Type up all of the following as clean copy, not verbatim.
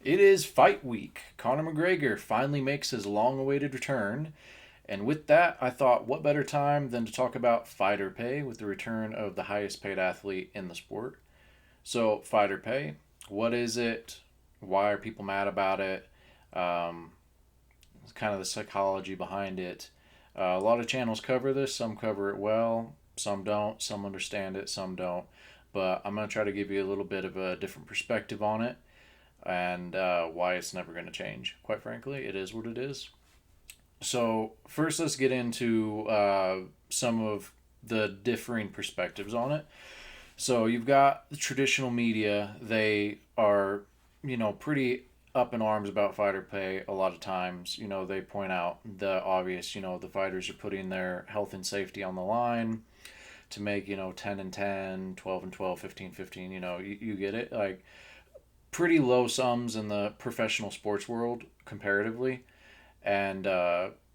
It is fight week. Conor McGregor finally makes his long awaited return. And with that, I thought, what better time than to talk about fighter pay with the return of the highest paid athlete in the sport? So, fighter pay, what is it? Why are people mad about it? Um, kind of the psychology behind it. A lot of channels cover this. Some cover it well, some don't. Some understand it, some don't. But I'm going to try to give you a little bit of a different perspective on it and why it's never going to change. Quite frankly, it is what it is. So, first, let's get into some of the differing perspectives on it. So, you've got the traditional media, they are, pretty up in arms about fighter pay a lot of times. They point out the obvious, the fighters are putting their health and safety on the line to make, 10 and 10, 12 and 12, 15, 15. You get it. Like, pretty low sums in the professional sports world comparatively. And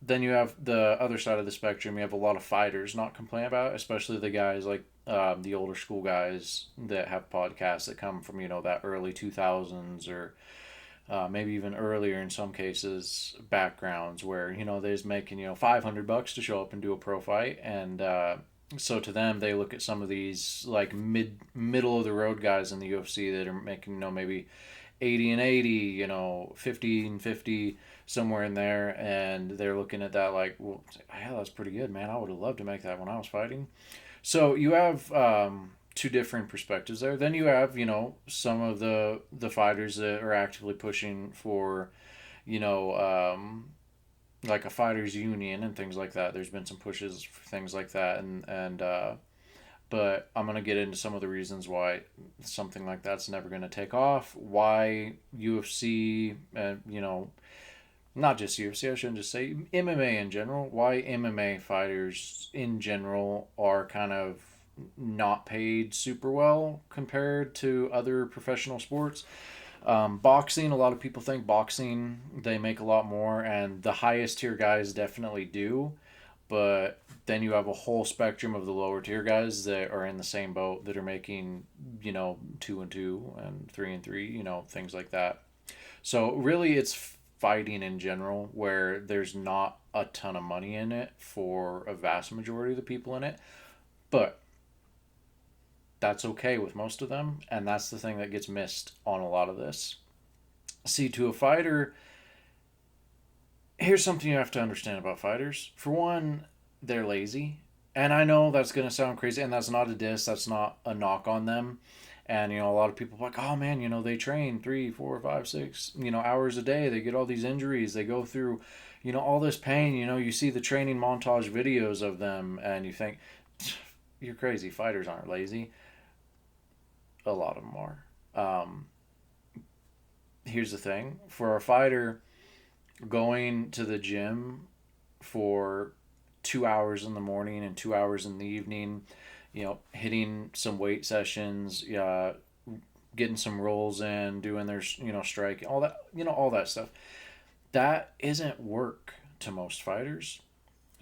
then you have the other side of the spectrum. You have a lot of fighters not complain about it, especially the guys like the older school guys that have podcasts that come from, that early 2000s or maybe even earlier in some cases backgrounds where, they're just making, $500 to show up and do a pro fight. And so to them, they look at some of these like middle of the road guys in the UFC that are making, maybe 80 and 80, 50 and 50, somewhere in there, and they're looking at that like, well, yeah, that's pretty good, man. I would have loved to make that when I was fighting. So you have two different perspectives there. Then you have, some of the fighters that are actively pushing for, you know, um, like a fighters union and things like that. There's been some pushes for things like that, and but I'm gonna get into some of the reasons why something like that's never gonna take off. Why UFC, not just UFC. I shouldn't just say MMA in general. Why MMA fighters in general are kind of not paid super well compared to other professional sports. Boxing, a lot of people think boxing they make a lot more, and the highest tier guys definitely do. But then you have a whole spectrum of the lower tier guys that are in the same boat that are making, 2 and 2 and 3 and 3, things like that. So really, it's fighting in general where there's not a ton of money in it for a vast majority of the people in it, but that's okay with most of them, and that's the thing that gets missed on a lot of this. See, to a fighter, here's something you have to understand about fighters. For one, they're lazy. And I know that's going to sound crazy, and that's not a diss, that's not a knock on them. And, a lot of people are like, oh man, they train 3, 4, 5, 6, hours a day. They get all these injuries. They go through, all this pain. You see the training montage videos of them, and you think, you're crazy. Fighters aren't lazy. A lot of them are. Here's the thing for a fighter, going to the gym for 2 hours in the morning and 2 hours in the evening, hitting some weight sessions, getting some rolls in, doing their, strike, all that stuff. That isn't work to most fighters.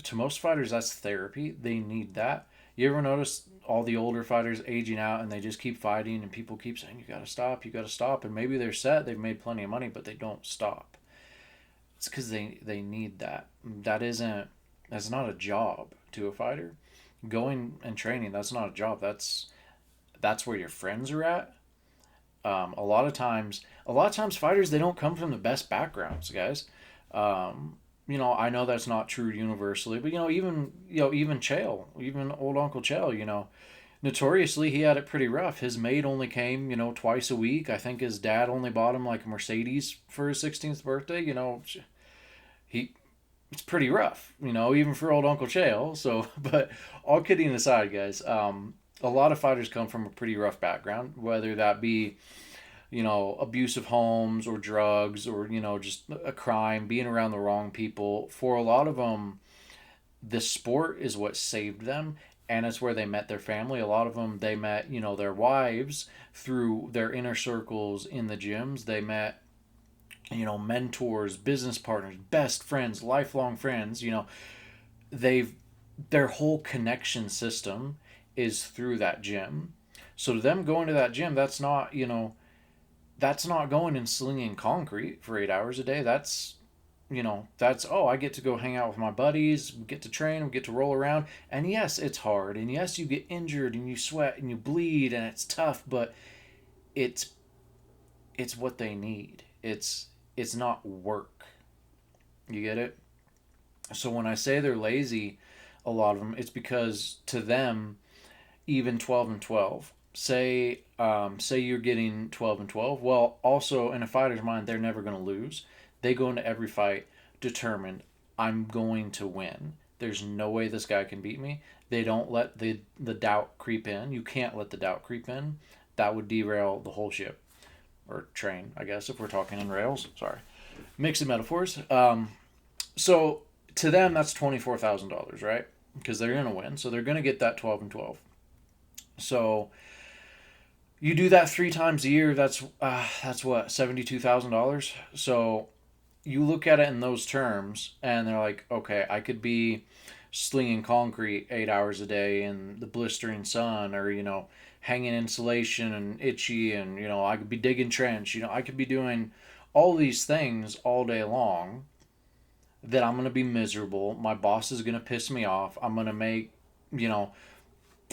To most fighters, that's therapy. They need that. You ever notice all the older fighters aging out and they just keep fighting and people keep saying, you got to stop. And maybe they're set, they've made plenty of money, but they don't stop. It's because they need that. That's not a job to a fighter. Going and training, that's not a job. That's where your friends are at. A lot of times fighters they don't come from the best backgrounds, guys. I know that's not true universally, but even Chael, even old Uncle Chael, notoriously he had it pretty rough. His maid only came, twice a week. I think his dad only bought him like a Mercedes for his 16th birthday. He it's pretty rough, even for old Uncle Chael. So, but all kidding aside, guys, a lot of fighters come from a pretty rough background, whether that be, abusive homes or drugs or, just a crime, being around the wrong people. For a lot of them, the sport is what saved them. And it's where they met their family. A lot of them, they met, their wives through their inner circles in the gyms. They met mentors, business partners, best friends, lifelong friends, they've their whole connection system is through that gym. So to them going to that gym, that's not, That's not going and slinging concrete for 8 hours a day. That's, oh, I get to go hang out with my buddies, we get to train, we get to roll around. And yes, it's hard. And yes, you get injured and you sweat and you bleed and it's tough, but it's it's what they need. It's not work. You get it? So when I say they're lazy, a lot of them, it's because to them, even 12 and 12, say you're getting 12 and 12, well, also in a fighter's mind, they're never going to lose. They go into every fight determined, I'm going to win. There's no way this guy can beat me. They don't let the doubt creep in. You can't let the doubt creep in. That would derail the whole ship or train, I guess, if we're talking in rails. Sorry, mixing metaphors. So to them, that's $24,000, right? Because they're gonna win, so they're gonna get that 12 and 12. So you do that 3 times a year. That's what, $72,000. So you look at it in those terms, and they're like, okay, I could be slinging concrete 8 hours a day in the blistering sun, or hanging insulation and itchy, and I could be digging trench. I could be doing all these things all day long. That I'm gonna be miserable. My boss is gonna piss me off. I'm gonna make you know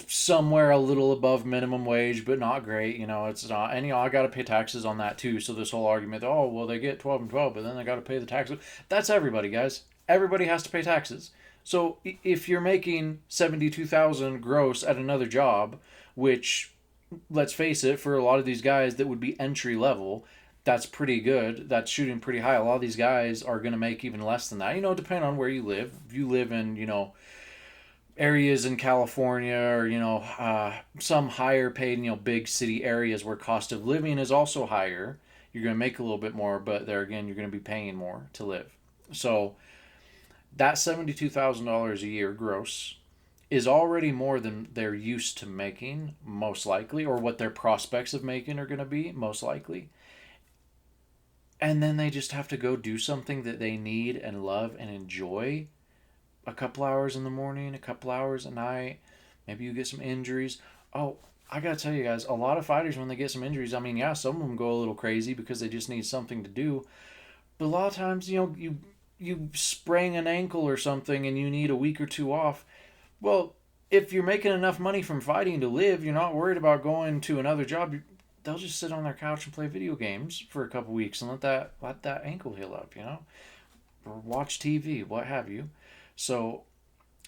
somewhere a little above minimum wage, but not great. It's not, and I got to pay taxes on that too. So this whole argument, oh well, they get 12 and 12, but then they got to pay the taxes. That's everybody, guys. Everybody has to pay taxes. So if you're making 72,000 gross at another job, which let's face it, for a lot of these guys that would be entry level, that's pretty good. That's shooting pretty high. A lot of these guys are going to make even less than that. Depending on where you live. If you live in, areas in California, or some higher paid big city areas where cost of living is also higher, you're going to make a little bit more, but there again you're going to be paying more to live. So that $72,000 a year gross is already more than they're used to making, most likely, or what their prospects of making are going to be, most likely. And then they just have to go do something that they need and love and enjoy a couple hours in the morning, a couple hours at night. Maybe you get some injuries. Oh, I gotta tell you guys, a lot of fighters, when they get some injuries, I mean, yeah, some of them go a little crazy because they just need something to do. But a lot of times, you sprain an ankle or something and you need a week or two off. Well, if you're making enough money from fighting to live, you're not worried about going to another job. They'll just sit on their couch and play video games for a couple weeks and let that ankle heal up, or watch TV, what have you. So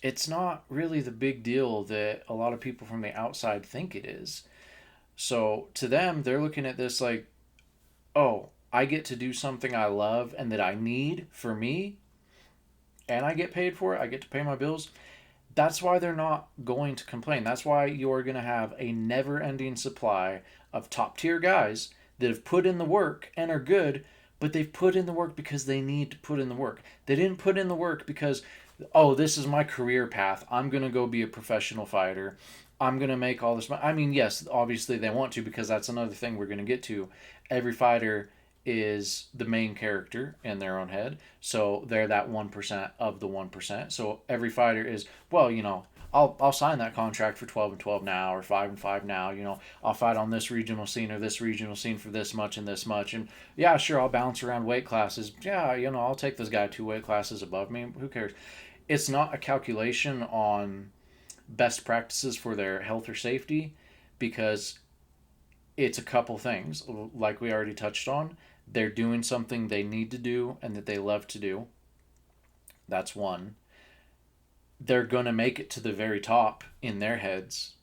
it's not really the big deal that a lot of people from the outside think it is. So to them, they're looking at this like, oh, I get to do something I love and that I need for me, and I get paid for it. I get to pay my bills. That's why they're not going to complain. That's why you're going to have a never ending supply of top tier guys that have put in the work and are good, but they've put in the work because they need to put in the work. They didn't put in the work because, oh, this is my career path. I'm going to go be a professional fighter. I'm going to make all this money. I mean, yes, obviously they want to, because that's another thing we're going to get to. Every fighter is the main character in their own head. So they're that 1% of the 1%. So every fighter is, well, I'll sign that contract for 12 and 12 now, or 5 and 5 now. I'll fight on this regional scene or this regional scene for this much and this much. And yeah, sure, I'll bounce around weight classes. Yeah, I'll take this guy 2 weight classes above me. Who cares? It's not a calculation on best practices for their health or safety, because it's a couple things, like we already touched on. They're doing something they need to do and that they love to do. That's one. They're going to make it to the very top in their heads.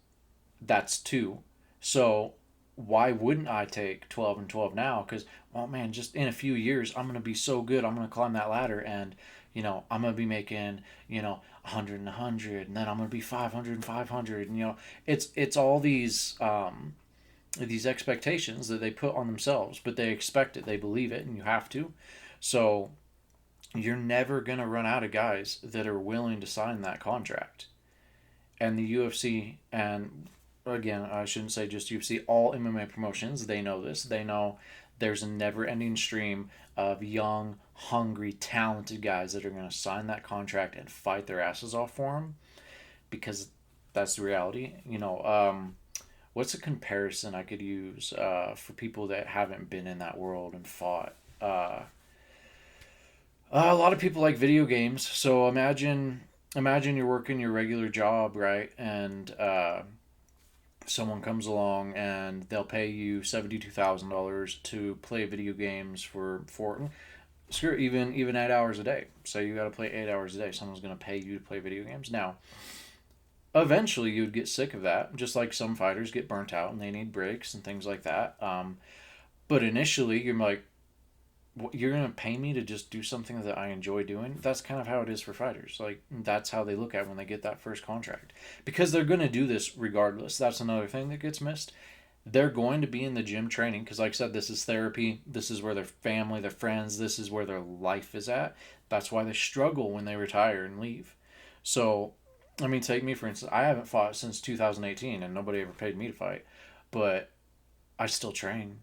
That's two. So why wouldn't I take 12 and 12 now? Because, oh man, just in a few years, I'm going to be so good. I'm going to climb that ladder, and, I'm going to be making, 100 and 100, and then I'm going to be 500 and 500. And, it's all these expectations that they put on themselves, but they expect it, they believe it, and you have to. So you're never going to run out of guys that are willing to sign that contract. And the UFC, and again, I shouldn't say just UFC, all MMA promotions, they know this. They know there's a never ending stream of young, hungry, talented guys that are going to sign that contract and fight their asses off for them, because that's the reality. what's a comparison I could use for people that haven't been in that world and fought? A lot of people like video games. So imagine you're working your regular job, right? And someone comes along and they'll pay you $72,000 to play video games for screw it, even 8 hours a day. So you got to play 8 hours a day. Someone's going to pay you to play video games. Now, eventually, you would get sick of that, just like some fighters get burnt out and they need breaks and things like that. But initially, you're like, you're gonna pay me to just do something that I enjoy doing. That's kind of how it is for fighters. Like that's how they look at it when they get that first contract, because they're gonna do this regardless. That's another thing that gets missed. They're going to be in the gym training because, like I said, this is therapy. This is where their family, their friends, this is where their life is at. That's why they struggle when they retire and leave. So, I mean, take me for instance. I haven't fought since 2018, and nobody ever paid me to fight, but I still train.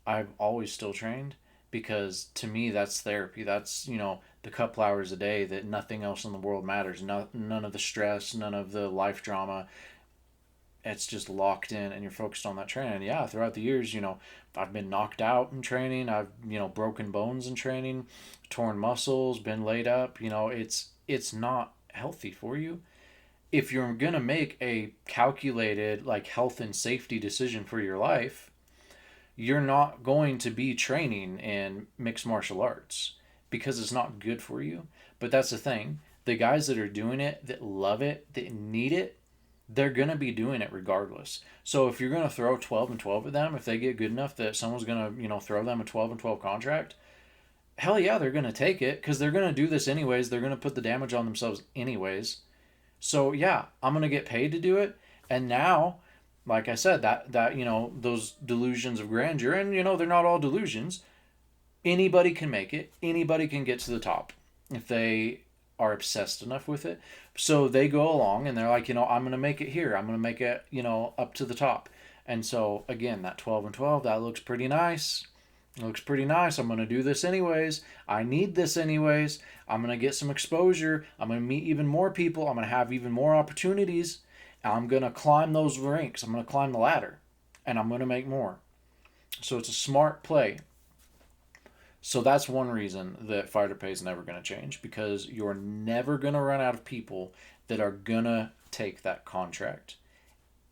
I've always still trained because to me that's therapy. That's the couple hours a day that nothing else in the world matters. None of the stress, none of the life drama. It's just locked in, and you're focused on that training. And yeah, throughout the years, I've been knocked out in training. I've broken bones in training, torn muscles, been laid up. It's not healthy for you. If you're gonna make a calculated like health and safety decision for your life, you're not going to be training in mixed martial arts because it's not good for you. But that's the thing. The guys that are doing it, that love it, that need it, they're going to be doing it regardless. So if you're going to throw 12 and 12 at them, if they get good enough that someone's going to, throw them a 12 and 12 contract, hell yeah, they're going to take it because they're going to do this anyways. They're going to put the damage on themselves anyways. So yeah, I'm going to get paid to do it. And now, like I said, that those delusions of grandeur, and they're not all delusions. Anybody can make it. Anybody can get to the top if they are obsessed enough with it. So they go along and they're like, I'm going to make it here. I'm going to make it, up to the top. And so again, that 12 and 12, that looks pretty nice. It looks pretty nice. I'm going to do this anyways. I need this anyways. I'm going to get some exposure. I'm going to meet even more people. I'm going to have even more opportunities. I'm going to climb those ranks. I'm going to climb the ladder. And I'm going to make more. So it's a smart play. So that's one reason that fighter pay is never going to change, because you're never going to run out of people that are going to take that contract.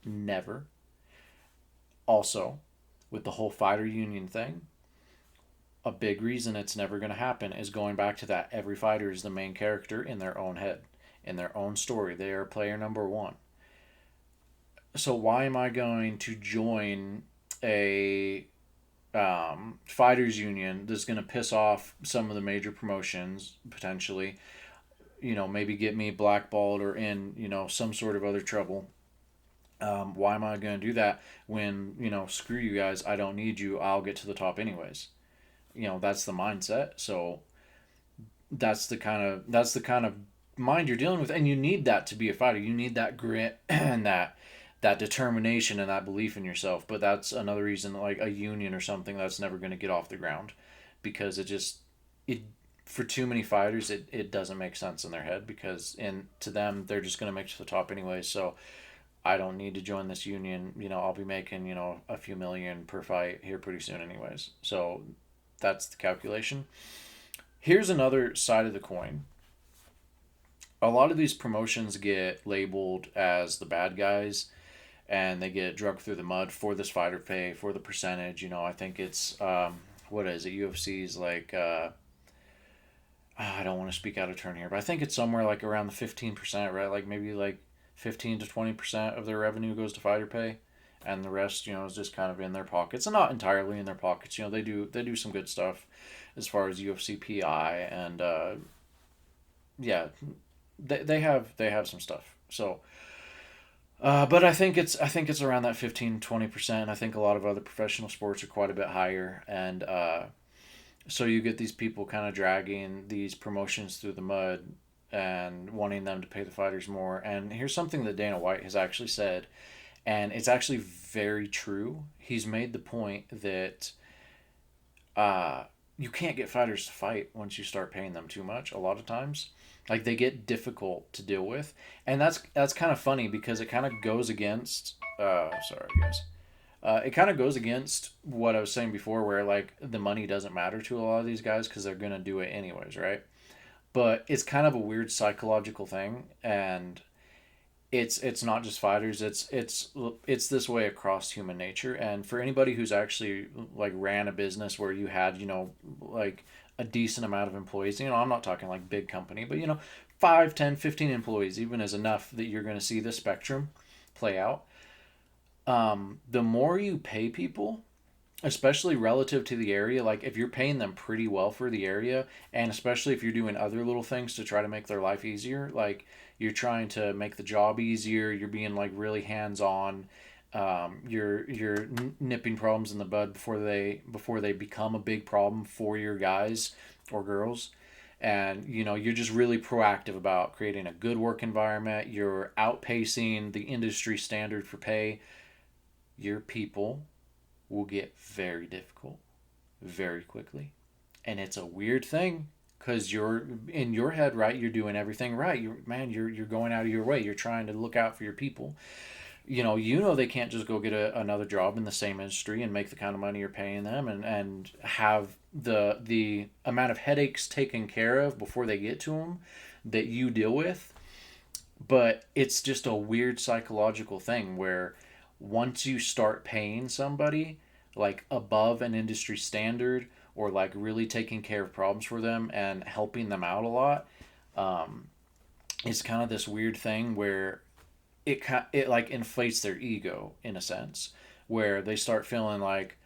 Never. Also, with the whole fighter union thing, a big reason it's never going to happen is going back to that every fighter is the main character in their own head, in their own story. They are player number one. So why am I going to join a fighters union that's going to piss off some of the major promotions potentially, maybe get me blackballed or in, some sort of other trouble? Why am I going to do that when, screw you guys, I don't need you, I'll get to the top anyways? That's the mindset. So that's the kind of mind you're dealing with, and you need that to be a fighter. You need that grit and that determination and that belief in yourself. But that's another reason, like a union or something, that's never going to get off the ground, because it for too many fighters, it doesn't make sense in their head, because to them, they're just going to make it to the top anyway. So I don't need to join this union. I'll be making a few million per fight here pretty soon anyways. So that's the calculation. Here's another side of the coin. A lot of these promotions get labeled as the bad guys, and they get drugged through the mud for this fighter pay, for the percentage. I think it's what is it? UFC's like I don't want to speak out of turn here, but I think it's somewhere like around the 15%, right? Like maybe like 15 to 20% of their revenue goes to fighter pay, and the rest, is just kind of in their pockets, and not entirely in their pockets. They do some good stuff as far as UFC PI, and yeah, they have some stuff. So. But I think it's around that 15-20%. I think a lot of other professional sports are quite a bit higher, and so you get these people kind of dragging these promotions through the mud and wanting them to pay the fighters more. And here's something that Dana White has actually said, and it's actually very true. He's made the point that you can't get fighters to fight once you start paying them too much. A lot of times, like they get difficult to deal with, and that's kind of funny because it kind of goes against. Sorry, guys. It kind of goes against what I was saying before, where like the money doesn't matter to a lot of these guys because they're gonna do it anyways, right? But it's kind of a weird psychological thing, and it's not just fighters. It's this way across human nature. And for anybody who's actually like ran a business where you had like a decent amount of employees, I'm not talking like big company, but 5, 10, 15 employees even is enough that you're going to see the spectrum play out. The more you pay people, especially relative to the area, like if you're paying them pretty well for the area, and especially if you're doing other little things to try to make their life easier, like you're trying to make the job easier, you're being like really hands on, you're nipping problems in the bud before they become a big problem for your guys or girls. And you're just really proactive about creating a good work environment. You're outpacing the industry standard for pay. Your people will get very difficult very quickly. And it's a weird thing because you're in your head, right? You're doing everything right. You're going out of your way. You're trying to look out for your people. They can't just go get another job in the same industry and make the kind of money you're paying them, and have the amount of headaches taken care of before they get to them that you deal with. But it's just a weird psychological thing where once you start paying somebody like above an industry standard, or like really taking care of problems for them and helping them out a lot, um, it's kind of this weird thing where it like inflates their ego in a sense, where they start feeling like,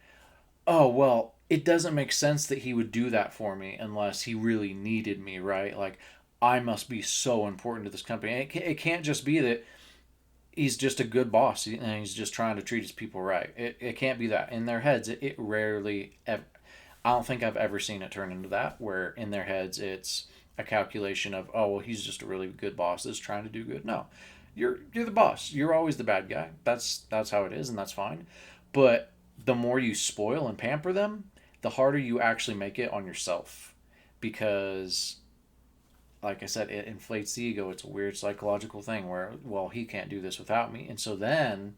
oh well, it doesn't make sense that he would do that for me unless he really needed me, right? Like I must be so important to this company. It can't just be that he's just a good boss and he's just trying to treat his people right. It can't be that. In their heads, it rarely ever, I don't think I've ever seen it turn into that, where in their heads it's a calculation of, oh well, he's just a really good boss that's trying to do good. No, you're the boss. You're always the bad guy. That's how it is, and that's fine. But the more you spoil and pamper them, the harder you actually make it on yourself, because like I said, it inflates the ego. It's a weird psychological thing where, well, he can't do this without me. And so then,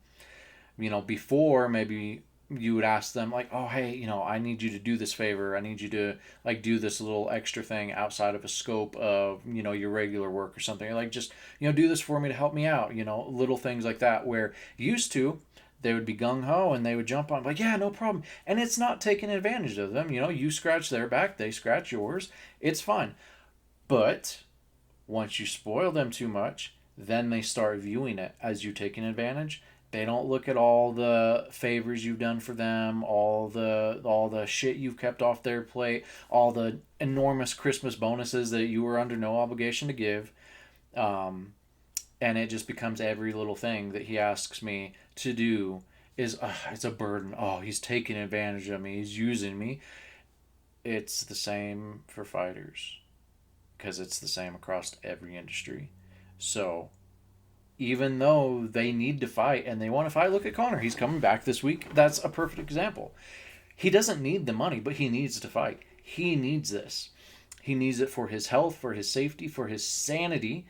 before maybe you would ask them like, oh, hey, I need you to do this favor. I need you to like do this little extra thing outside of a scope of, your regular work or something. Like just, do this for me to help me out, little things like that, where used to, they would be gung ho and they would jump on like, yeah, no problem. And it's not taking advantage of them. You scratch their back, they scratch yours. It's fine. But once you spoil them too much, then they start viewing it as you taking advantage. They don't look at all the favors you've done for them, all the shit you've kept off their plate, all the enormous Christmas bonuses that you were under no obligation to give. Um, and it just becomes every little thing that he asks me to do is it's a burden. Oh, he's taking advantage of me. He's using me. It's the same for fighters, because it's the same across every industry. So even though they need to fight and they want to fight, look at Connor. He's coming back this week. That's a perfect example. He doesn't need the money, but he needs to fight. He needs this. He needs it for his health, for his safety, for his sanity.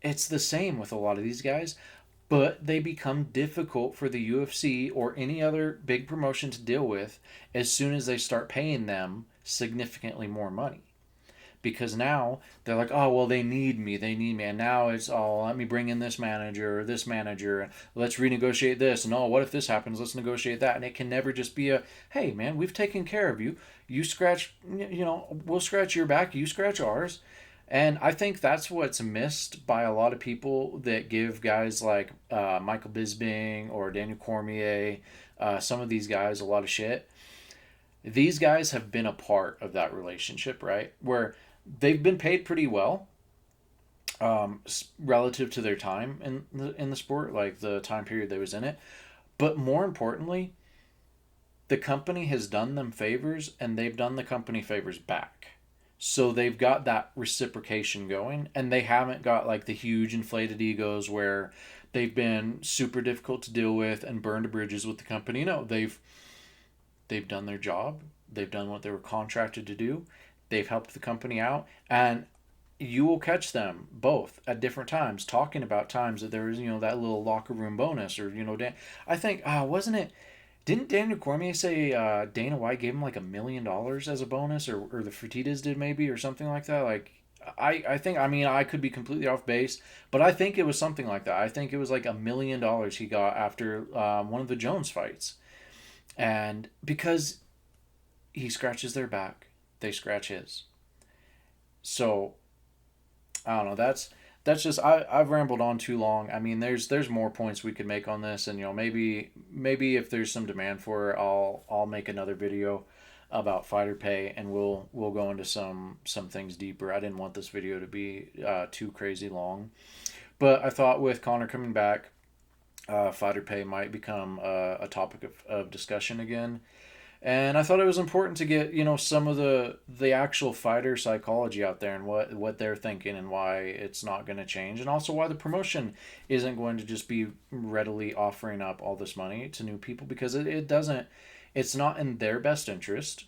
It's the same with a lot of these guys, but they become difficult for the UFC or any other big promotion to deal with as soon as they start paying them significantly more money, because now they're like, oh well, they need me, and now it's, oh, let me bring in this manager or this manager, and let's renegotiate this, and oh, what if this happens, let's negotiate that. And it can never just be a, hey man, we've taken care of you, you scratch, we'll scratch your back, you scratch ours. And I think that's what's missed by a lot of people that give guys like Michael Bisping or Daniel Cormier, some of these guys, a lot of shit. These guys have been a part of that relationship, right? Where they've been paid pretty well, relative to their time in the sport, like the time period they was in it. But more importantly, the company has done them favors and they've done the company favors back. So they've got that reciprocation going, and they haven't got like the huge inflated egos where they've been super difficult to deal with and burned to bridges with the company. No, They've done their job. They've done what they were contracted to do. They've helped the company out, and you will catch them both at different times talking about times that there was, that little locker room bonus, or I think wasn't it, didn't Daniel Cormier say Dana White gave him like $1 million as a bonus, or the Fertitas did maybe, or something like that? Like, I think, I mean, I could be completely off base, but I think it was something like that. I think it was like $1 million he got after one of the Jones fights, and because he scratches their back, they scratch his. So I don't know. That's just, I've rambled on too long. I mean, there's more points we could make on this, and maybe if there's some demand for it, I'll make another video about fighter pay, and we'll go into some things deeper. I didn't want this video to be too crazy long, but I thought with Connor coming back, fighter pay might become a topic of discussion again. And I thought it was important to get, some of the actual fighter psychology out there, and what they're thinking, and why it's not going to change, and also why the promotion isn't going to just be readily offering up all this money to new people, because it doesn't, it's not in their best interest.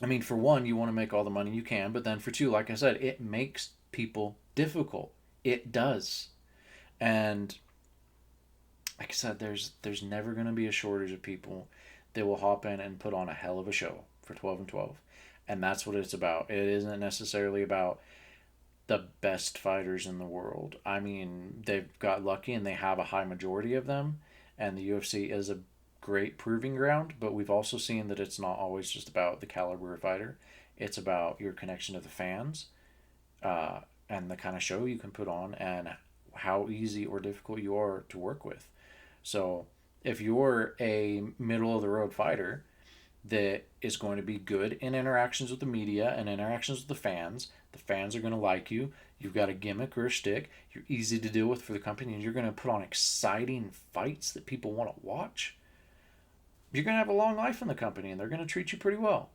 I mean, for one, you want to make all the money you can, but then for two, like I said, it makes people difficult. It does. And like I said, there's never going to be a shortage of people that will hop in and put on a hell of a show for 12 and 12. And that's what it's about. It isn't necessarily about the best fighters in the world. I mean, they've got lucky and they have a high majority of them, and the UFC is a great proving ground, but we've also seen that it's not always just about the caliber of fighter. It's about your connection to the fans, and the kind of show you can put on, and how easy or difficult you are to work with. So if you're a middle of the road fighter that is going to be good in interactions with the media and interactions with the fans are going to like you. You've got a gimmick or a shtick. You're easy to deal with for the company, and you're going to put on exciting fights that people want to watch. You're going to have a long life in the company, and they're going to treat you pretty well.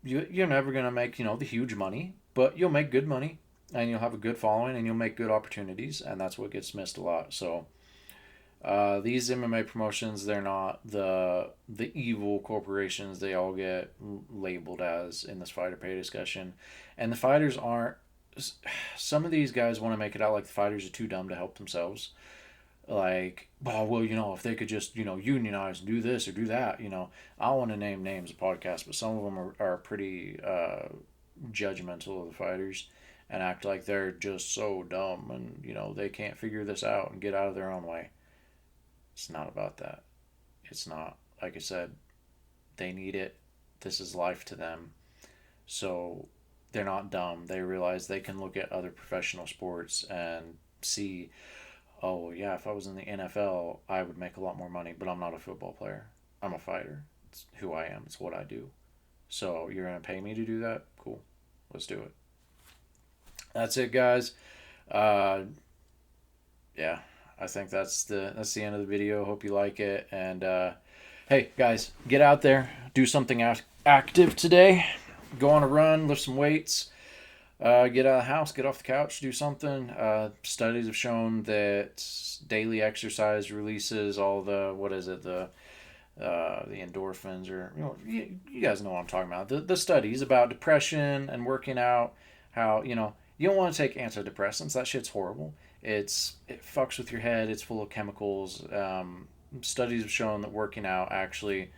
You're never going to make, the huge money, but you'll make good money, and you'll have a good following, and you'll make good opportunities, and that's what gets missed a lot. So these MMA promotions, they're not the evil corporations they all get labeled as in this fighter pay discussion. And the fighters aren't. Some of these guys want to make it out like the fighters are too dumb to help themselves. Like, oh, well, if they could just, unionize and do this or do that, I don't want to name names of podcasts, but some of them are pretty judgmental of the fighters, and act like they're just so dumb, and, they can't figure this out and get out of their own way. It's not about that. It's not. Like I said, they need it. This is life to them. So they're not dumb. They realize they can look at other professional sports and see, oh, yeah, if I was in the NFL, I would make a lot more money, but I'm not a football player. I'm a fighter. It's who I am. It's what I do. So you're going to pay me to do that? Cool. Let's do it. That's it, guys. Yeah. I think that's the end of the video. Hope you like it. And hey, guys, get out there, do something active today. Go on a run, lift some weights, get out of the house, get off the couch, do something. Studies have shown that daily exercise releases all the the endorphins, or you guys know what I'm talking about. The studies about depression and working out. How you don't want to take antidepressants. That shit's horrible. It fucks with your head. It's full of chemicals. Studies have shown that working out actually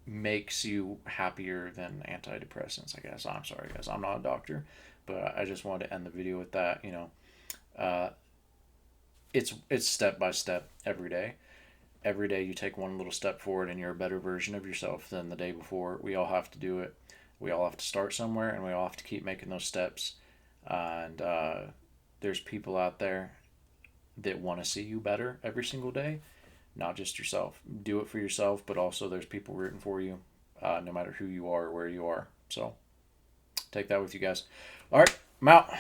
makes you happier than antidepressants. I guess. I'm sorry, guys. I'm not a doctor, but I just wanted to end the video with that. Uh, it's step by step every day. Every day you take one little step forward, and you're a better version of yourself than the day before. We all have to do it. We all have to start somewhere, and we all have to keep making those steps. And there's people out there that want to see you better every single day, not just yourself. Do it for yourself, but also there's people rooting for you, no matter who you are or where you are. So take that with you guys. All right, I'm out.